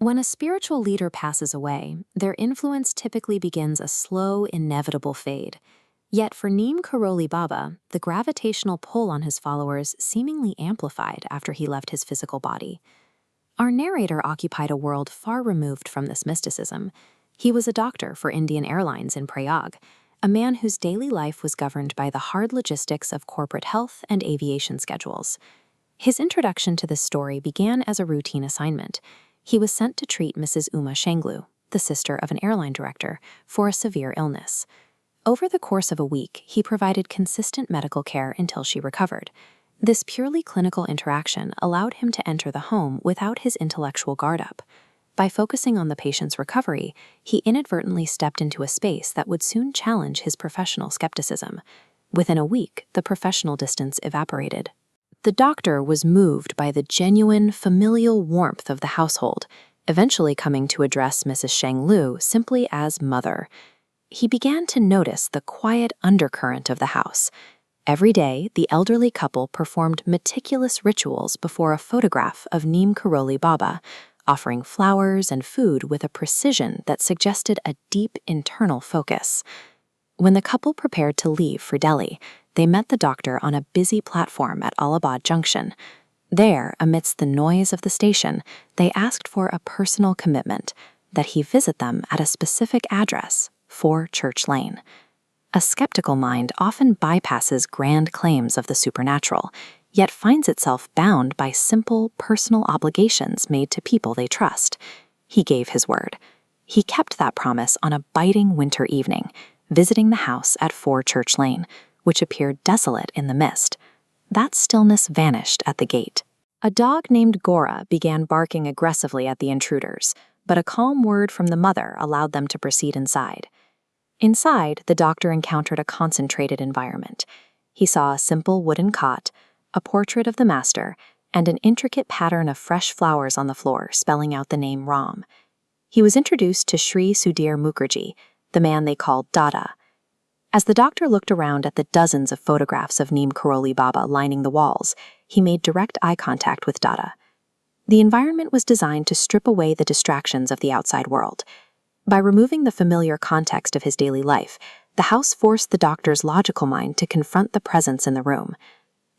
When a spiritual leader passes away, their influence typically begins a slow, inevitable fade. Yet for Neem Karoli Baba, the gravitational pull on his followers seemingly amplified after he left his physical body. Our narrator occupied a world far removed from this mysticism. He was a doctor for Indian Airlines in Prayag, a man whose daily life was governed by the hard logistics of corporate health and aviation schedules. His introduction to this story began as a routine assignment. He was sent to treat Mrs. Uma Shanglu, the sister of an airline director, for a severe illness. Over the course of a week, he provided consistent medical care until she recovered. This purely clinical interaction allowed him to enter the home without his intellectual guard up. By focusing on the patient's recovery, he inadvertently stepped into a space that would soon challenge his professional skepticism. Within a week, the professional distance evaporated. The doctor was moved by the genuine, familial warmth of the household, eventually coming to address Mrs. Shanglu simply as Mother. He began to notice the quiet undercurrent of the house. Every day, the elderly couple performed meticulous rituals before a photograph of Neem Karoli Baba, offering flowers and food with a precision that suggested a deep internal focus. When the couple prepared to leave for Delhi, they met the doctor on a busy platform at Allahabad Junction. There, amidst the noise of the station, they asked for a personal commitment that he visit them at a specific address, 4 Church Lane. A skeptical mind often bypasses grand claims of the supernatural, yet finds itself bound by simple, personal obligations made to people they trust. He gave his word. He kept that promise on a biting winter evening, visiting the house at 4 Church Lane, which appeared desolate in the mist. That stillness vanished at the gate. A dog named Gora began barking aggressively at the intruders, but a calm word from the mother allowed them to proceed inside. Inside, the doctor encountered a concentrated environment. He saw a simple wooden cot, a portrait of the master, and an intricate pattern of fresh flowers on the floor spelling out the name Ram. He was introduced to Sri Sudhir Mukherjee, the man they called Dada. As the doctor looked around at the dozens of photographs of Neem Karoli Baba lining the walls, he made direct eye contact with Dada. The environment was designed to strip away the distractions of the outside world. By removing the familiar context of his daily life, the house forced the doctor's logical mind to confront the presence in the room.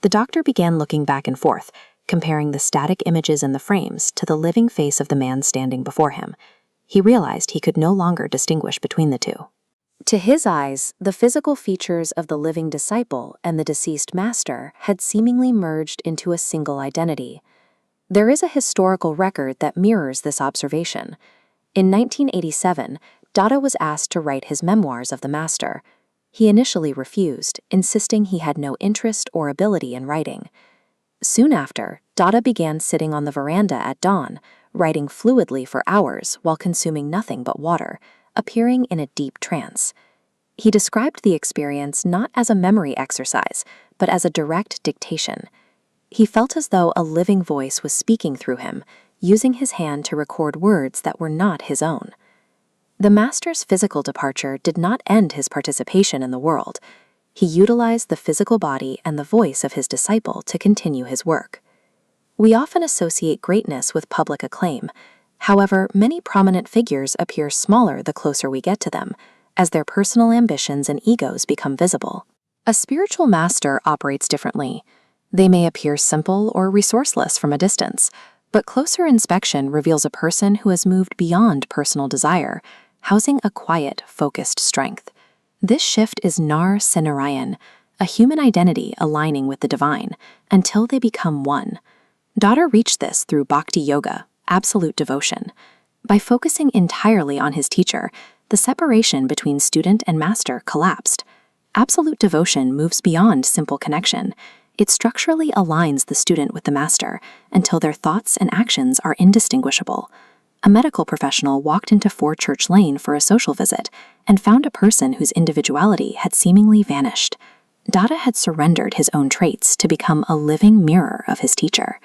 The doctor began looking back and forth, comparing the static images in the frames to the living face of the man standing before him. He realized he could no longer distinguish between the two. To his eyes, the physical features of the living disciple and the deceased master had seemingly merged into a single identity. There is a historical record that mirrors this observation. In 1987, Dada was asked to write his memoirs of the master. He initially refused, insisting he had no interest or ability in writing. Soon after, Dada began sitting on the veranda at dawn, writing fluidly for hours while consuming nothing but water, appearing in a deep trance. He described the experience not as a memory exercise, but as a direct dictation. He felt as though a living voice was speaking through him, using his hand to record words that were not his own. The master's physical departure did not end his participation in the world. He utilized the physical body and the voice of his disciple to continue his work. We often associate greatness with public acclaim. However, many prominent figures appear smaller the closer we get to them, as their personal ambitions and egos become visible. A spiritual master operates differently. They may appear simple or resourceless from a distance, but closer inspection reveals a person who has moved beyond personal desire, housing a quiet, focused strength. This shift is Nar Senarayan, a human identity aligning with the divine, until they become one. Dada reached this through bhakti yoga, absolute devotion. By focusing entirely on his teacher, the separation between student and master collapsed. Absolute devotion moves beyond simple connection. It structurally aligns the student with the master until their thoughts and actions are indistinguishable. A medical professional walked into 4 Church Lane for a social visit and found a person whose individuality had seemingly vanished. Dada had surrendered his own traits to become a living mirror of his teacher.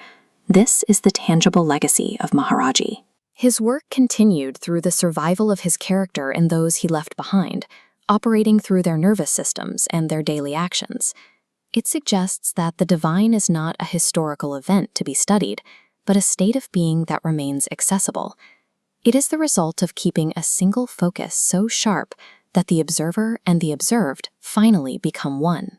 This is the tangible legacy of Maharaji. His work continued through the survival of his character and those he left behind, operating through their nervous systems and their daily actions. It suggests that the divine is not a historical event to be studied, but a state of being that remains accessible. It is the result of keeping a single focus so sharp that the observer and the observed finally become one.